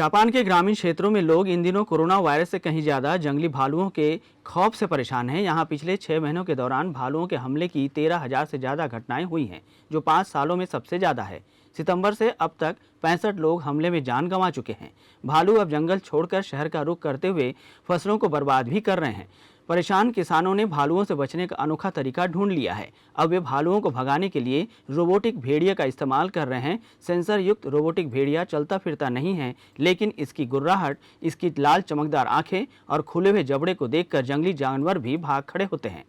Japan के ग्रामीण क्षेत्रों में लोग इन दिनों कोरोना वायरस से कहीं ज्यादा जंगली भालुओं के खौफ से परेशान हैं। यहाँ पिछले 6 महीनों के दौरान भालुओं के हमले की 13,000 से ज्यादा घटनाएं हुई हैं, जो 5 सालों में सबसे ज्यादा है। सितंबर से अब तक 65 लोग हमले में जान गंवा चुके हैं। भालू अब जंगल छोड़कर शहर का रुख करते हुए फसलों को बर्बाद भी कर रहे हैं। परेशान किसानों ने भालुओं से बचने का अनोखा तरीका ढूंढ लिया है। अब वे भालुओं को भगाने के लिए रोबोटिक भेड़िया का इस्तेमाल कर रहे हैं। सेंसर युक्त रोबोटिक भेड़िया चलता फिरता नहीं है, लेकिन इसकी गुर्राहट, इसकी लाल चमकदार आंखें और खुले हुए जबड़े को देखकर जंगली जानवर भी भाग खड़े होते हैं।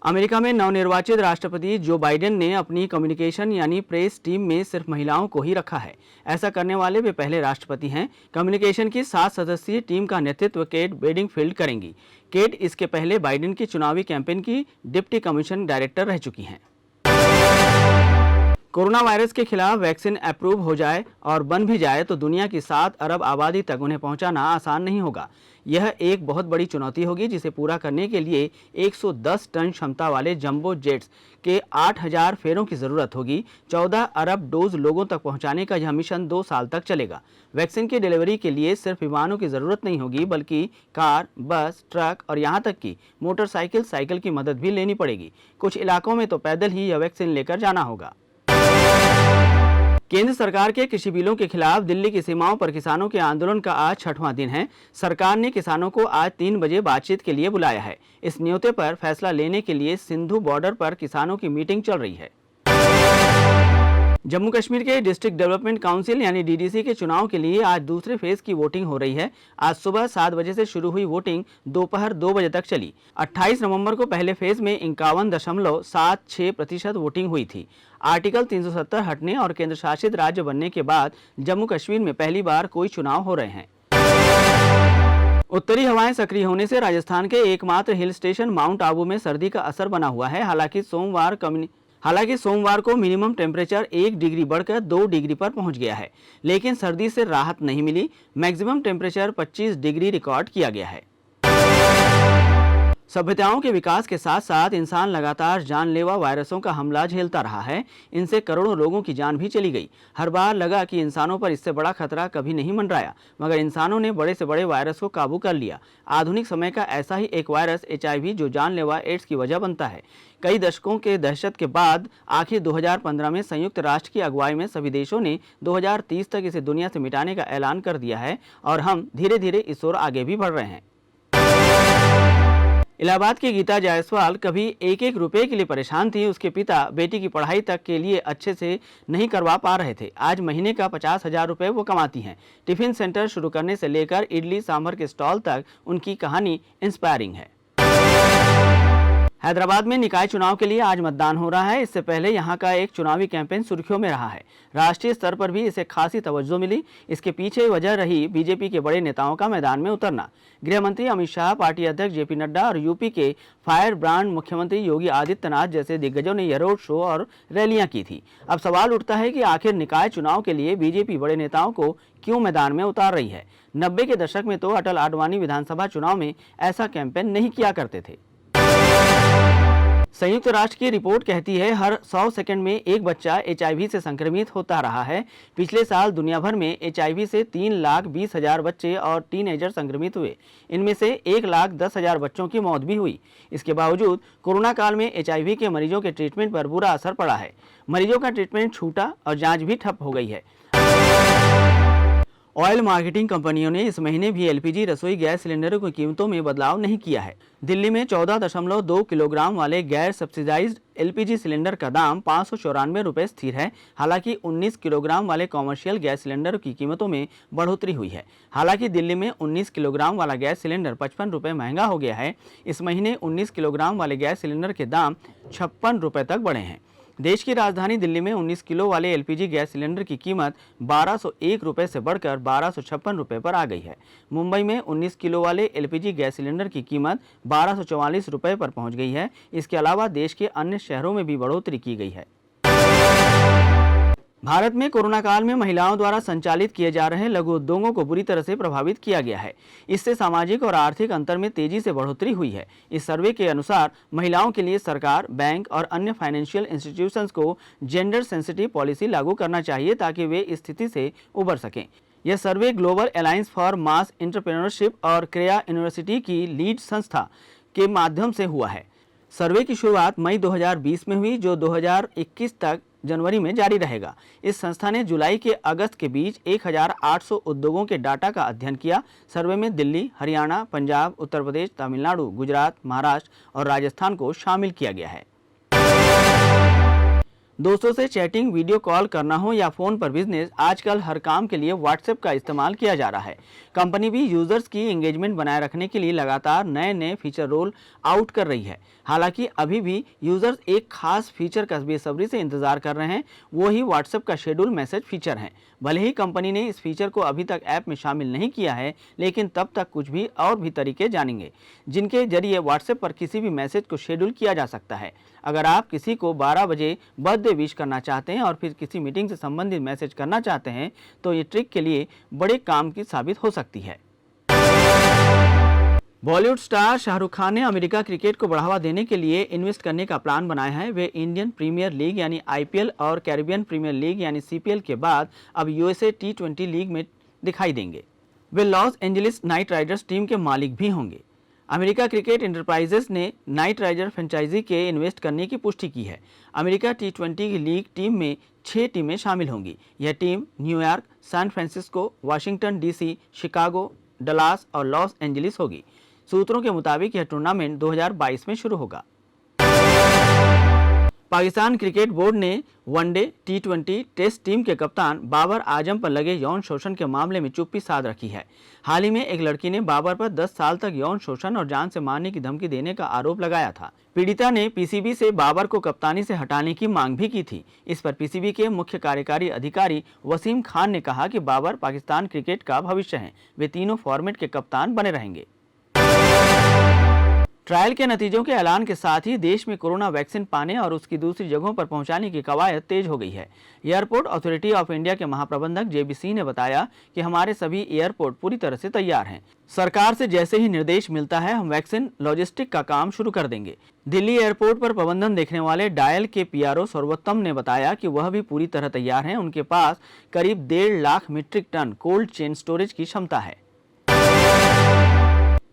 अमेरिका में नवनिर्वाचित राष्ट्रपति जो बाइडेन ने अपनी कम्युनिकेशन यानी प्रेस टीम में सिर्फ महिलाओं को ही रखा है। ऐसा करने वाले वे पहले राष्ट्रपति हैं। कम्युनिकेशन की 7 सदस्यीय टीम का नेतृत्व केट बेडिंगफील्ड करेंगी। केट इसके पहले बाइडेन की चुनावी कैंपेन की डिप्टी कमीशन डायरेक्टर रह चुकी हैं। कोरोना वायरस के खिलाफ वैक्सीन अप्रूव हो जाए और बन भी जाए तो दुनिया की 7 अरब आबादी तक उन्हें पहुंचाना आसान नहीं होगा। यह एक बहुत बड़ी चुनौती होगी, जिसे पूरा करने के लिए 110 टन क्षमता वाले जंबो जेट्स के 8,000 फेरों की जरूरत होगी। 14 अरब डोज लोगों तक पहुंचाने का यह मिशन 2 साल तक चलेगा। वैक्सीन की डिलीवरी के लिए सिर्फ विमानों की जरूरत नहीं होगी, बल्कि कार, बस, ट्रक और यहाँ तक कि मोटरसाइकिल, साइकिल की मदद भी लेनी पड़ेगी। कुछ इलाकों में तो पैदल ही यह वैक्सीन लेकर जाना होगा। केंद्र सरकार के कृषि बिलों के खिलाफ दिल्ली की सीमाओं पर किसानों के आंदोलन का आज 6वां दिन है। सरकार ने किसानों को आज 3 बजे बातचीत के लिए बुलाया है। इस न्योते पर फैसला लेने के लिए सिंधु बॉर्डर पर किसानों की मीटिंग चल रही है। जम्मू कश्मीर के डिस्ट्रिक्ट डेवलपमेंट काउंसिल यानी डीडीसी के चुनाव के लिए आज दूसरे फेज की वोटिंग हो रही है। आज सुबह 7 बजे से शुरू हुई वोटिंग दोपहर 2 बजे तक चली। 28 नवंबर को पहले फेज में 51.76% वोटिंग हुई थी। आर्टिकल 370 हटने और केंद्र शासित राज्य बनने के बाद जम्मू कश्मीर में पहली बार कोई चुनाव हो रहे हैं। उत्तरी हवाएं सक्रिय होने से राजस्थान के एकमात्र हिल स्टेशन माउंट आबू में सर्दी का असर बना हुआ है। हालांकि सोमवार को मिनिमम टेम्परेचर 1 डिग्री बढ़कर 2 डिग्री पर पहुंच गया है, लेकिन सर्दी से राहत नहीं मिली। मैक्सिमम टेम्परेचर 25 डिग्री रिकॉर्ड किया गया है। सभ्यताओं के विकास के साथ साथ इंसान लगातार जानलेवा वायरसों का हमला झेलता रहा है। इनसे करोड़ों लोगों की जान भी चली गई। हर बार लगा कि इंसानों पर इससे बड़ा खतरा कभी नहीं मंडराया, मगर इंसानों ने बड़े से बड़े वायरस को काबू कर लिया। आधुनिक समय का ऐसा ही एक वायरस HIV, जो जानलेवा एड्स की वजह बनता है। कई दशकों के दहशत के बाद आखिर 2015 में संयुक्त राष्ट्र की अगुवाई में सभी देशों ने 2030 तक इसे दुनिया से मिटाने का ऐलान कर दिया है और हम धीरे धीरे इस ओर आगे भी बढ़ रहे हैं। इलाहाबाद की गीता जायसवाल कभी 1-1 रुपए के लिए परेशान थी। उसके पिता बेटी की पढ़ाई तक के लिए अच्छे से नहीं करवा पा रहे थे। आज महीने का 50,000 रुपए वो कमाती हैं। टिफिन सेंटर शुरू करने से लेकर इडली सांभर के स्टॉल तक उनकी कहानी इंस्पायरिंग है। हैदराबाद में निकाय चुनाव के लिए आज मतदान हो रहा है। इससे पहले यहां का एक चुनावी कैंपेन सुर्खियों में रहा है। राष्ट्रीय स्तर पर भी इसे खासी तवज्जो मिली। इसके पीछे वजह रही बीजेपी के बड़े नेताओं का मैदान में उतरना। गृह मंत्री अमित शाह, पार्टी अध्यक्ष JP नड्डा और यूपी के फायर ब्रांड मुख्यमंत्री योगी आदित्यनाथ जैसे दिग्गजों ने यह रोड शो और रैलियां की थी। अब सवाल उठता है कि आखिर निकाय चुनाव के लिए बीजेपी बड़े नेताओं को क्यों मैदान में उतार रही है। 90 के दशक में तो अटल आडवाणी विधानसभा चुनाव में ऐसा कैंपेन नहीं किया करते थे। संयुक्त राष्ट्र की रिपोर्ट कहती है हर 100 सेकंड में एक बच्चा HIV से संक्रमित होता रहा है। पिछले साल दुनिया भर में HIV से 3,20,000 बच्चे और टीनेजर संक्रमित हुए। इनमें से 1,10,000 बच्चों की मौत भी हुई। इसके बावजूद कोरोना काल में HIV के मरीजों के ट्रीटमेंट पर बुरा असर पड़ा है। मरीजों का ट्रीटमेंट छूटा और जाँच भी ठप हो गई है। ऑयल मार्केटिंग कंपनियों ने इस महीने भी LPG रसोई गैस सिलेंडरों की कीमतों में बदलाव नहीं किया है। दिल्ली में 14.2 किलोग्राम वाले गैर सब्सिडाइज्ड LPG सिलेंडर का दाम 594 रुपये स्थिर है। हालांकि 19 किलोग्राम वाले कॉमर्शियल गैस सिलेंडर की कीमतों में बढ़ोतरी हुई है। हालांकि दिल्ली में 19 किलोग्राम वाला गैस सिलेंडर 55 रुपये महंगा हो गया है। इस महीने 19 किलोग्राम वाले गैस सिलेंडर के दाम 56 रुपये तक बढ़े हैं। देश की राजधानी दिल्ली में 19 किलो वाले LPG गैस सिलेंडर की कीमत 1201 रुपये से बढ़कर 1256 रुपये पर आ गई है। मुंबई में 19 किलो वाले LPG गैस सिलेंडर की कीमत 1244 रुपये पर पहुंच गई है। इसके अलावा देश के अन्य शहरों में भी बढ़ोतरी की गई है। भारत में कोरोना काल में महिलाओं द्वारा संचालित किए जा रहे लघु उद्योगों को बुरी तरह से प्रभावित किया गया है। इससे सामाजिक और आर्थिक अंतर में तेजी से बढ़ोतरी हुई है। इस सर्वे के अनुसार महिलाओं के लिए सरकार, बैंक और अन्य फाइनेंशियल इंस्टीट्यूशंस को जेंडर सेंसिटिव पॉलिसी लागू करना चाहिए ताकि वे इस स्थिति से उबर सकें। यह survey global alliance for mass entrepreneurship और क्रेया यूनिवर्सिटी की लीड संस्था के माध्यम से हुआ है। सर्वे की शुरुआत मई 2020 में हुई, जो 2021 तक जनवरी में जारी रहेगा। इस संस्था ने जुलाई के अगस्त के बीच 1800 उद्योगों के डाटा का अध्ययन किया। सर्वे में दिल्ली, हरियाणा, पंजाब, उत्तर प्रदेश, तमिलनाडु, गुजरात, महाराष्ट्र और राजस्थान को शामिल किया गया है। दोस्तों से चैटिंग, वीडियो कॉल करना हो या फोन पर बिजनेस, आजकल हर काम के लिए व्हाट्सएप का इस्तेमाल किया जा रहा है। कंपनी भी यूजर्स की एंगेजमेंट बनाए रखने के लिए लगातार नए नए फीचर रोल आउट कर रही है। हालांकि अभी भी यूजर्स एक खास फीचर का बेसब्री से इंतजार कर रहे हैं, वो ही व्हाट्सएप का शेड्यूल मैसेज फीचर है। भले ही कंपनी ने इस फीचर को अभी तक ऐप में शामिल नहीं किया है, लेकिन तब तक कुछ भी और भी तरीके जानेंगे जिनके जरिए व्हाट्सएप पर किसी भी मैसेज को शेड्यूल किया जा सकता है। अगर आप किसी को 12 बजे बर्थडे विश करना चाहते हैं और फिर किसी मीटिंग से संबंधित मैसेज करना चाहते हैं, तो ये ट्रिक के लिए बड़े काम की साबित हो सकती है। बॉलीवुड स्टार शाहरुख खान ने अमेरिका क्रिकेट को बढ़ावा देने के लिए इन्वेस्ट करने का प्लान बनाया है। वे इंडियन प्रीमियर लीग यानी आईपीएल और कैरिबियन प्रीमियर लीग यानी सीपीएल के बाद अब यूएसए T20 लीग में दिखाई देंगे। वे Los Angeles knight riders team के मालिक भी होंगे। अमेरिका क्रिकेट एंटरप्राइजेस ने नाइट राइडर फ्रेंचाइजी के इन्वेस्ट करने की पुष्टि की है। अमेरिका T20 लीग टीम में 6 टीमें शामिल होंगी। यह team New York, San Francisco, Washington DC, Chicago, Dallas और लॉस एंजलिस होगी। सूत्रों के मुताबिक यह टूर्नामेंट 2022 में शुरू होगा। पाकिस्तान क्रिकेट बोर्ड ने वनडे, T20 टेस्ट टीम के कप्तान बाबर आजम पर लगे यौन शोषण के मामले में चुप्पी साध रखी है। हाल ही में एक लड़की ने बाबर पर 10 साल तक यौन शोषण और जान से मारने की धमकी देने का आरोप लगाया था। पीड़िता ने पीसीबी से बाबर को कप्तानी से हटाने की मांग भी की थी। इस पर पीसीबी के मुख्य कार्यकारी अधिकारी वसीम खान ने कहा कि बाबर पाकिस्तान क्रिकेट का भविष्य है। वे तीनों फॉर्मेट के कप्तान बने रहेंगे। ट्रायल के नतीजों के ऐलान के साथ ही देश में कोरोना वैक्सीन पाने और उसकी दूसरी जगहों पर पहुंचाने की कवायद तेज हो गई है। एयरपोर्ट अथॉरिटी ऑफ इंडिया के महाप्रबंधक जेबी सिंह ने बताया कि हमारे सभी एयरपोर्ट पूरी तरह से तैयार हैं। सरकार से जैसे ही निर्देश मिलता है, हम वैक्सीन लॉजिस्टिक का काम शुरू कर देंगे। दिल्ली एयरपोर्ट पर प्रबंधन देखने वाले डायल के पीआरओ सर्वोत्तम ने बताया कि वह भी पूरी तरह तैयार हैं। उनके पास करीब 1.5 lakh metric ton cold chain storage की क्षमता है।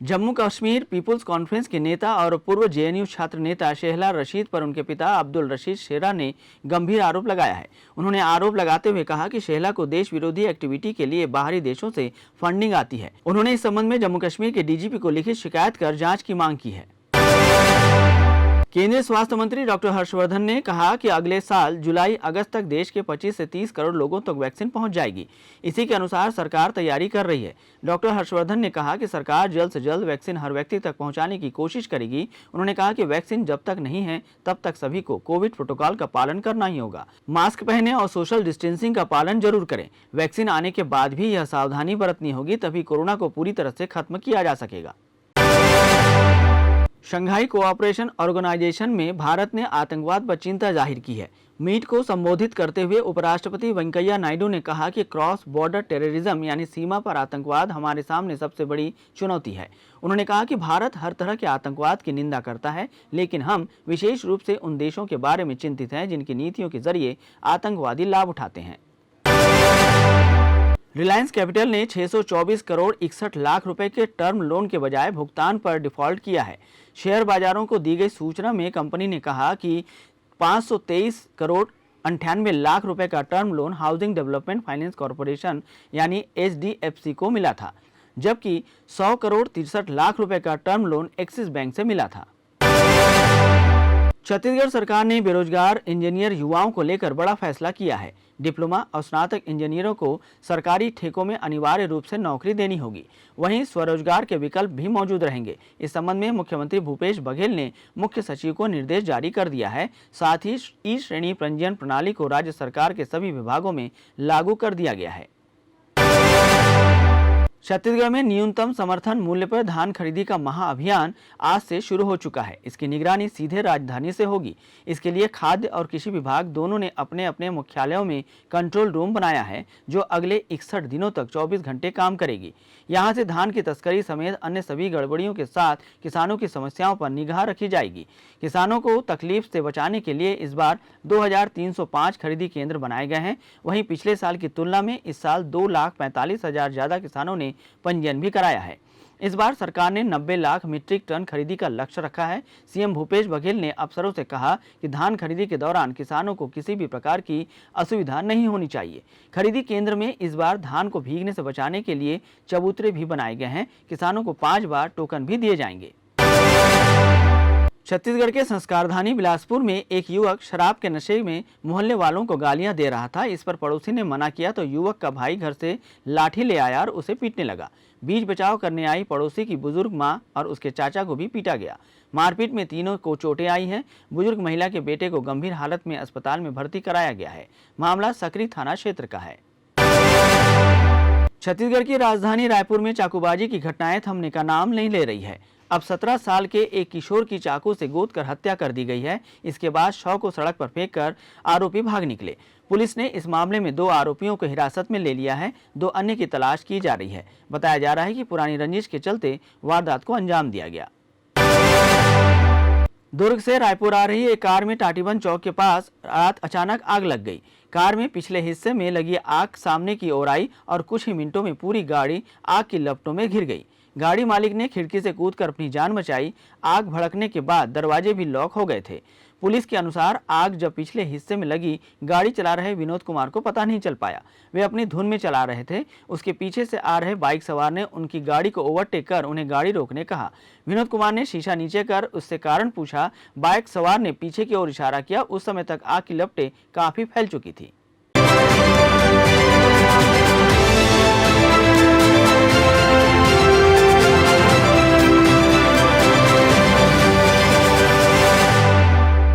जम्मू कश्मीर पीपुल्स कॉन्फ्रेंस के नेता और पूर्व जेएनयू छात्र नेता शेहला रशीद पर उनके पिता अब्दुल रशीद शेरा ने गंभीर आरोप लगाया है। उन्होंने आरोप लगाते हुए कहा कि शेहला को देश विरोधी एक्टिविटी के लिए बाहरी देशों से फंडिंग आती है। उन्होंने इस संबंध में जम्मू कश्मीर के डीजीपी को लिखित शिकायत कर जांच की मांग की है। केंद्रीय स्वास्थ्य मंत्री डॉक्टर हर्षवर्धन ने कहा कि अगले साल जुलाई अगस्त तक देश के 25 से 30 करोड़ लोगों तक वैक्सीन पहुंच जाएगी। इसी के अनुसार सरकार तैयारी कर रही है। डॉक्टर हर्षवर्धन ने कहा कि सरकार जल्द से जल्द वैक्सीन हर व्यक्ति तक पहुंचाने की कोशिश करेगी। उन्होंने कहा कि वैक्सीन जब तक नहीं है तब तक सभी को कोविड प्रोटोकॉल का पालन करना ही होगा। मास्क पहने और सोशल डिस्टेंसिंग का पालन जरूर करें। वैक्सीन आने के बाद भी यह सावधानी बरतनी होगी, तभी कोरोना को पूरी तरह से खत्म किया जा सकेगा। शंघाई कोऑपरेशन ऑर्गेनाइजेशन में भारत ने आतंकवाद पर चिंता जाहिर की है। मीट को संबोधित करते हुए उपराष्ट्रपति वेंकैया नायडू ने कहा कि क्रॉस बॉर्डर टेररिज्म यानी सीमा पर आतंकवाद हमारे सामने सबसे बड़ी चुनौती है। उन्होंने कहा कि भारत हर तरह के आतंकवाद की निंदा करता है, लेकिन हम विशेष रूप से उन देशों के बारे में चिंतित हैं जिनकी नीतियों के जरिए आतंकवादी लाभ उठाते हैं। रिलायंस कैपिटल ने 624 करोड़ 61 लाख रुपए के टर्म लोन के बजाय भुगतान पर डिफॉल्ट किया है। शेयर बाजारों को दी गई सूचना में कंपनी ने कहा कि 523 करोड़ 98 लाख रुपए का term loan housing development finance corporation यानी HDFC को मिला था, जबकि 100 करोड़ 63 लाख रुपए का टर्म लोन एक्सिस बैंक से मिला था। छत्तीसगढ़ सरकार ने बेरोजगार इंजीनियर युवाओं को लेकर बड़ा फैसला किया है। डिप्लोमा और स्नातक इंजीनियरों को सरकारी ठेकों में अनिवार्य रूप से नौकरी देनी होगी। वहीं स्वरोजगार के विकल्प भी मौजूद रहेंगे। इस संबंध में मुख्यमंत्री भूपेश बघेल ने मुख्य सचिव को निर्देश जारी कर दिया है। साथ ही ई श्रेणी पंजीयन प्रणाली को राज्य सरकार के सभी विभागों में लागू कर दिया गया है। छत्तीसगढ़ में न्यूनतम समर्थन मूल्य पर धान खरीदी का महाअभियान आज से शुरू हो चुका है। इसकी निगरानी सीधे राजधानी से होगी। इसके लिए खाद्य और कृषि विभाग दोनों ने अपने अपने मुख्यालयों में कंट्रोल रूम बनाया है, जो अगले 61 दिनों तक 24 घंटे काम करेगी। यहां से धान की तस्करी समेत अन्य सभी गड़बड़ियों के साथ किसानों की समस्याओं पर निगाह रखी जाएगी। किसानों को तकलीफ से बचाने के लिए इस बार 2305 खरीदी केंद्र बनाए गए हैं। वहीं पिछले साल की तुलना में इस साल 2,45,000 ज्यादा किसानों ने पंजीयन भी कराया है। इस बार सरकार ने 90 लाख मीट्रिक टन खरीदी का लक्ष्य रखा है। सीएम भूपेश बघेल ने अफसरों से कहा कि धान खरीदी के दौरान किसानों को किसी भी प्रकार की असुविधा नहीं होनी चाहिए। खरीदी केंद्र में इस बार धान को भीगने से बचाने के लिए चबूतरे भी बनाए गए हैं। किसानों को 5 बार टोकन भी दिए जाएंगे। छत्तीसगढ़ के संस्कारधानी बिलासपुर में एक युवक शराब के नशे में मोहल्ले वालों को गालियां दे रहा था। इस पर पड़ोसी ने मना किया तो युवक का भाई घर से लाठी ले आया और उसे पीटने लगा। बीच बचाव करने आई पड़ोसी की बुजुर्ग मां और उसके चाचा को भी पीटा गया। मारपीट में तीनों को चोटें आई हैं। बुजुर्ग महिला के बेटे को गंभीर हालत में अस्पताल में भर्ती कराया गया है। मामला सकरी थाना क्षेत्र का है। छत्तीसगढ़ की राजधानी रायपुर में चाकूबाजी की घटनाएं थमने का नाम नहीं ले रही है। अब 17 साल के एक किशोर की चाकू से गोद कर हत्या कर दी गई है। इसके बाद शव को सड़क पर फेंककर आरोपी भाग निकले। पुलिस ने इस मामले में 2 आरोपियों को हिरासत में ले लिया है। 2 अन्य की तलाश की जा रही है। बताया जा रहा है कि पुरानी रंजिश के चलते वारदात को अंजाम दिया गया। दुर्ग से रायपुर आ रही एक कार में टाटीबंध चौक के पास रात अचानक आग लग गई। कार में पिछले हिस्से में लगी आग सामने की ओर आई और कुछ ही मिनटों में पूरी गाड़ी आग की लपटों में घिर गई। गाड़ी मालिक ने खिड़की से कूदकर अपनी जान बचाई। आग भड़कने के बाद दरवाजे भी लॉक हो गए थे। पुलिस के अनुसार आग जब पिछले हिस्से में लगी, गाड़ी चला रहे विनोद कुमार को पता नहीं चल पाया। वे अपनी धुन में चला रहे थे। उसके पीछे से आ रहे बाइक सवार ने उनकी गाड़ी को ओवरटेक कर उन्हें गाड़ी रोकने कहा। विनोद कुमार ने शीशा नीचे कर उससे कारण पूछा। बाइक सवार ने पीछे की ओर इशारा किया। उस समय तक आग की लपटें काफी फैल चुकी थी।